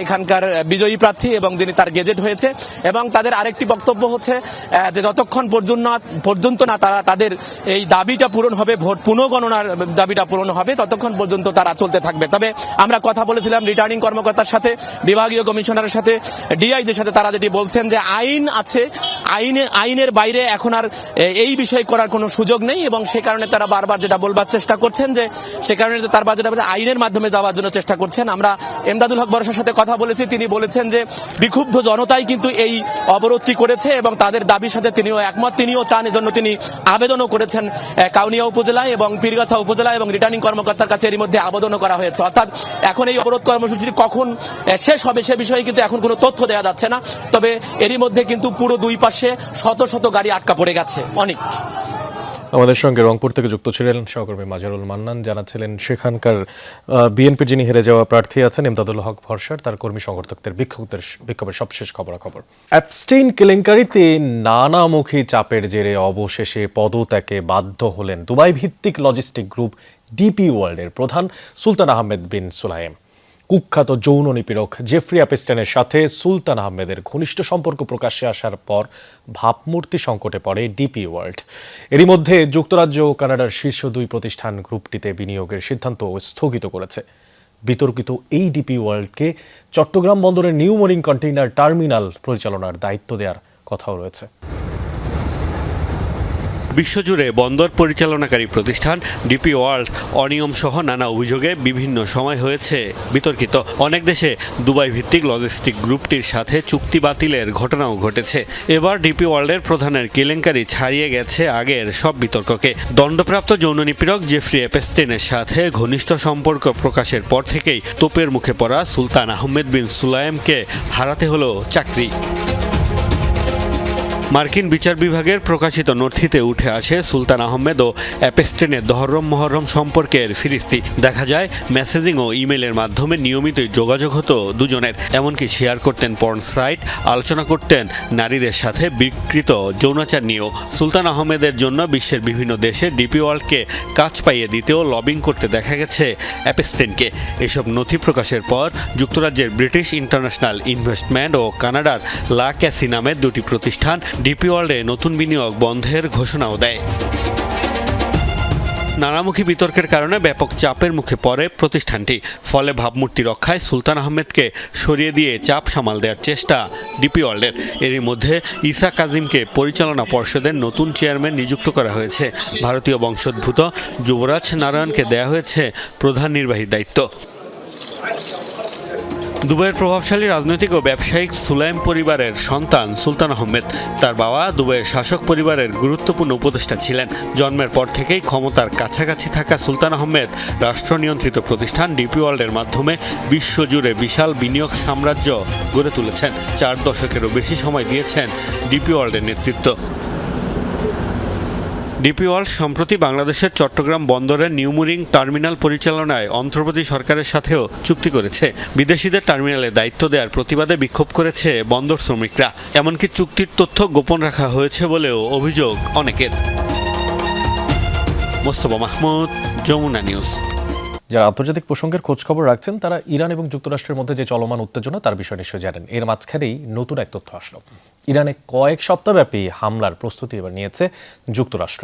এখানকার বিজয়ী প্রার্থী এবং যিনি তার গেজেট হয়েছে। এবং তাদের আরেকটি বক্তব্য হচ্ছে যে যতক্ষণ পর্যন্ত না তাদের এই দাবিটা পূরণ হবে, ভোট পুনর্গণনার দাবিটা পূরণ হবে, ততক্ষণ পর্যন্ত তারা চলতে থাকবে। তবে আমরা কথা বলেছিলাম রিটার্নিং কর্মকর্তার সাথে, বিভাগীয় কমিশনারের সাথে, ডিআইজির সাথে। তারা যেটি বলছেন যে আইন আছে, আইনের বাইরে এখন আর এই বিষয় করার কোনো সুযোগ নেই, এবং সে কারণে তারা বারবার যেটা বলবার চেষ্টা করছেন যে সে কারণে তারপর যেটা আইনের মাধ্যমে যাওয়ার জন্য চেষ্টা করছেন। আমরা এমদাদুল হক ভরসার সাথে কথা বলেছি, তিনি বলেছেন যে বিক্ষুব্ধ জনতাই কিন্তু এই অবরোধটি করেছে, এবং তাদের দাবির সাথে তিনিও একমত। তিনিও চান, এজন্য তিনি আবেদনও করেছেন কাউনিয়া উপজেলায় এবং পীরগাছা উপজেলা এবং রিটার্নিং কর্মকর্তার কাছে এর মধ্যে আবেদনও করা হয়েছে। অর্থাৎ এখন এই অবরোধ কর্মসূচিটি কখন শেষ হবে সে বিষয়ে কিন্তু এখন কোনো তথ্য দেওয়া যাচ্ছে না। তবে এরই মধ্যে কিন্তু পুরো দুই পাশে শত শত গাড়ি আটকা পড়ে গেছে। অনেক আমাদের সঙ্গে রংপুর থেকে যুক্ত ছিলেন সহকর্মী মাজারুল মান্নান, জানাচ্ছিলেন সেখানকার বিএনপির যিনি হেরে যাওয়া প্রার্থী আছেন ইমদাদুল হক ভরসার, তার কর্মী সমর্থকদের বিক্ষোভের সবশেষ খবরাখবর। অ্যাপস্টেইন কেলেঙ্কারিতে নানামুখী চাপের জেরে অবশেষে পদত্যাগে বাধ্য হলেন দুবাই ভিত্তিক লজিস্টিক গ্রুপ ডিপি ওয়ার্ল্ডের প্রধান সুলতান আহমেদ বিন সুলাইম। কুখ্যাত যৌন নিপীড়ক জেফ্রি অ্যাপস্টেইনের সাথে সুলতান আহমেদের ঘনিষ্ঠ সম্পর্ক প্রকাশ্যে আসার পর ভাবমূর্তি সংকটে পড়ে ডিপি ওয়ার্ল্ড। এরই মধ্যে যুক্তরাজ্য ও কানাডার শীর্ষ দুই প্রতিষ্ঠান গ্রুপটিতে বিনিয়োগের সিদ্ধান্ত স্থগিত করেছে। বিতর্কিত এই ডিপি ওয়ার্ল্ডকে চট্টগ্রাম বন্দরের নিউ মেরিন কন্টেইনার টার্মিনাল পরিচালনার দায়িত্ব দেওয়ার কথাও রয়েছে। বিশ্বজুড়ে বন্দর পরিচালনাকারী প্রতিষ্ঠান ডিপি ওয়ার্ল্ড অনিয়ম সহ নানা অভিযোগে বিভিন্ন সময় হয়েছে বিতর্কিত। অনেক দেশে দুবাই ভিত্তিক লজিস্টিক গ্রুপটির সাথে চুক্তি বাতিলের ঘটনাও ঘটেছে। এবার ডিপি ওয়ার্ল্ডের প্রধানের কেলেঙ্কারি ছাড়িয়ে গেছে আগের সব বিতর্ককে। দণ্ডপ্রাপ্ত যৌন নিপীড়ক জেফ্রি অ্যাপস্টেইনের সাথে ঘনিষ্ঠ সম্পর্ক প্রকাশের পর থেকেই তোপের মুখে পড়া সুলতান আহমেদ বিন সুলাইমকে হারাতে হলো চাকরি। মার্কিন বিচার বিভাগের প্রকাশিত নথিতে উঠে আসে সুলতান আহমেদ ও অ্যাপস্টেইনের দহরম মহরম সম্পর্কের ফিরিস্তি। দেখা যায় মেসেজিং ও ইমেলের মাধ্যমে নিয়মিতই যোগাযোগ হতো দুজনের। এমনকি শেয়ার করতেন পর্ন সাইট, আলোচনা করতেন নারীদের সাথে বিকৃত যৌনাচার নিয়েও। সুলতান আহমেদের জন্য বিশ্বের বিভিন্ন দেশে ডিপি ওয়ার্ল্ডকে কাজ পাইয়ে দিতেও লবিং করতে দেখা গেছে অ্যাপস্টেইনকে। এসব নথি প্রকাশের পর যুক্তরাজ্যের ব্রিটিশ ইন্টারন্যাশনাল ইনভেস্টমেন্ট ও কানাডার লা ক্যাসি নামের দুটি প্রতিষ্ঠান ডিপি ওয়ার্ল্ডে নতুন বিনিয়োগ বন্ধের ঘোষণাও দেয়। নানামুখী বিতর্কের কারণে ব্যাপক চাপের মুখে পড়ে প্রতিষ্ঠানটি। ফলে ভাবমূর্তি রক্ষায় সুলতান আহমেদকে সরিয়ে দিয়ে চাপ সামাল দেওয়ার চেষ্টা ডিপি ওয়ার্ল্ডের। এরই মধ্যে ঈসা কাজিমকে পরিচালনা পর্ষদের নতুন চেয়ারম্যান নিযুক্ত করা হয়েছে। ভারতীয় বংশোদ্ভূত যুবরাজ নারায়ণকে দেয়া হয়েছে প্রধান নির্বাহী দায়িত্ব। দুবাইয়ের প্রভাবশালী রাজনৈতিক ও ব্যবসায়িক সুলাইম পরিবারের সন্তান সুলতান আহমেদ। তার বাবা দুবাইয়ের শাসক পরিবারের গুরুত্বপূর্ণ উপদেষ্টা ছিলেন। জন্মের পর থেকেই ক্ষমতার কাছাকাছি থাকা সুলতান আহমেদ রাষ্ট্র নিয়ন্ত্রিত প্রতিষ্ঠান ডিপি ওয়ার্ল্ডের মাধ্যমে বিশ্বজুড়ে বিশাল বিনিয়োগ সাম্রাজ্য গড়ে তুলেছেন। 4 দশকেরও বেশি সময় দিয়েছেন ডিপি ওয়ার্ল্ডের নেতৃত্ব। ডিপি ওয়ার্ল্ড সম্প্রতি বাংলাদেশের চট্টগ্রাম বন্দরের নিউ মেরিন টার্মিনাল পরিচালনায় অন্ধ্রপ্রদেশ সরকারের সাথেও চুক্তি করেছে। বিদেশিদের টার্মিনালে দায়িত্ব দেওয়ার প্রতিবাদে বিক্ষোভ করেছে বন্দর শ্রমিকরা। এমনকি চুক্তির তথ্য গোপন রাখা হয়েছে বলেও অভিযোগ অনেকের। মোস্তফা মাহমুদ, যমুনা নিউজ। যারা আন্তর্জাতিক প্রসঙ্গের খোঁজখবর রাখছেন তারা ইরান এবং যুক্তরাষ্ট্রের মধ্যে যে চলমান উত্তেজনা তার বিষয়ে নিশ্চয় জানেন। এর মাঝখানেই নতুন এক তথ্য আসলো। ইরানে কয়েক সপ্তাহব্যাপী হামলার প্রস্তুতি এবার নিয়েছে যুক্তরাষ্ট্র।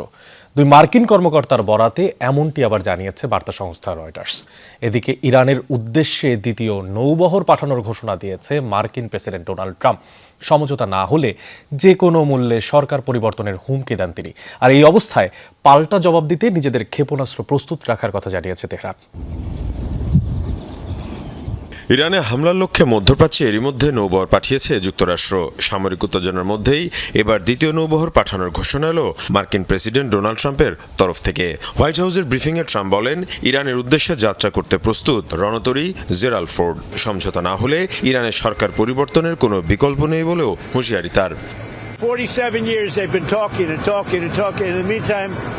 2 মার্কিন কর্মকর্তার বরাতে এমনটি আবার জানিয়েছে বার্তা সংস্থা রয়টার্স। এদিকে ইরানের উদ্দেশ্যে দ্বিতীয় নৌবহর পাঠানোর ঘোষণা দিয়েছে মার্কিন প্রেসিডেন্ট ডোনাল্ড ট্রাম্প। সমঝোতা না হলে যে কোনো মূল্যে সরকার পরিবর্তনের হুমকি দেন তিনি। আর এই অবস্থায় পাল্টা জবাব দিতে নিজেদের ক্ষেপণাস্ত্র প্রস্তুত রাখার কথা জানিয়েছে তেহরান। ইরানে হামলার লক্ষ্যে মধ্যপ্রাচ্যে এরই মধ্যে নৌবহর পাঠিয়েছে যুক্তরাষ্ট্র। সামরিক উত্তেজনার মধ্যেই এবার দ্বিতীয় নৌবহর পাঠানোর ঘোষণা এলো মার্কিন প্রেসিডেন্ট ডোনাল্ড ট্রাম্পের তরফ থেকে। হোয়াইট হাউসের ব্রিফিংয়ে ট্রাম্প বলেন, ইরানের উদ্দেশ্যে যাত্রা করতে প্রস্তুত রণতরী জেরাল্ড ফোর্ড। সমঝোতা না হলে ইরানের সরকার পরিবর্তনের কোনো বিকল্প নেই বলেও হুঁশিয়ারি তার।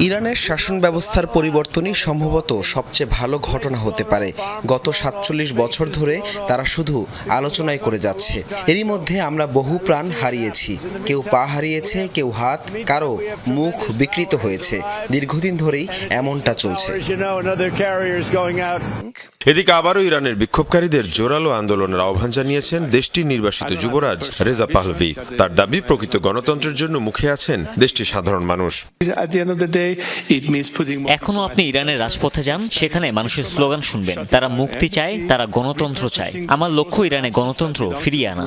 ইরানের শাসন ব্যবস্থার পরিবর্তনই সম্ভবত সবচেয়ে ভালো ঘটনা হতে পারে। গত 47 বছর ধরে তারা শুধু আলোচনায় করে যাচ্ছে। এরই মধ্যে আমরা বহু প্রাণ হারিয়েছি। কেউ পা হারিয়েছে, কেউ হাত, কারো মুখ বিকৃত হয়েছে। দীর্ঘদিন ধরেই এমনটা চলছে। এদিকে আবারও ইরানের বিক্ষোভকারীদের জোরালো আন্দোলনের আহ্বান জানিয়েছেন দেশটির নির্বাসিত যুবরাজ রেজা পাহলভি। তার দাবি, প্রকৃত গণতন্ত্রের জন্য মুখে আছেন দেশটির সাধারণ মানুষ। এখনো আপনি ইরানের রাজপথে যান, সেখানে মানুষের স্লোগান শুনবেন। তারা মুক্তি চায়, তারা গণতন্ত্র চায়। আমার লক্ষ্য ইরানে গণতন্ত্র ফিরিয়ে আনা।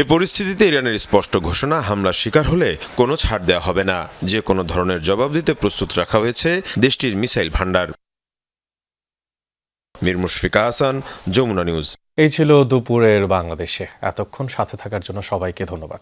এ পরিস্থিতিতে ইরানের স্পষ্ট ঘোষণা, হামলার শিকার হলে কোনো ছাড় দেওয়া হবে না। যে কোনো ধরনের জবাব দিতে প্রস্তুত রাখা হয়েছে দেশটির মিসাইল ভান্ডার। মীর মুশফিকা হাসান, যমুনা নিউজ। এই ছিল দুপুরের বাংলাদেশে। এতক্ষণ সাথে থাকার জন্য সবাইকে ধন্যবাদ।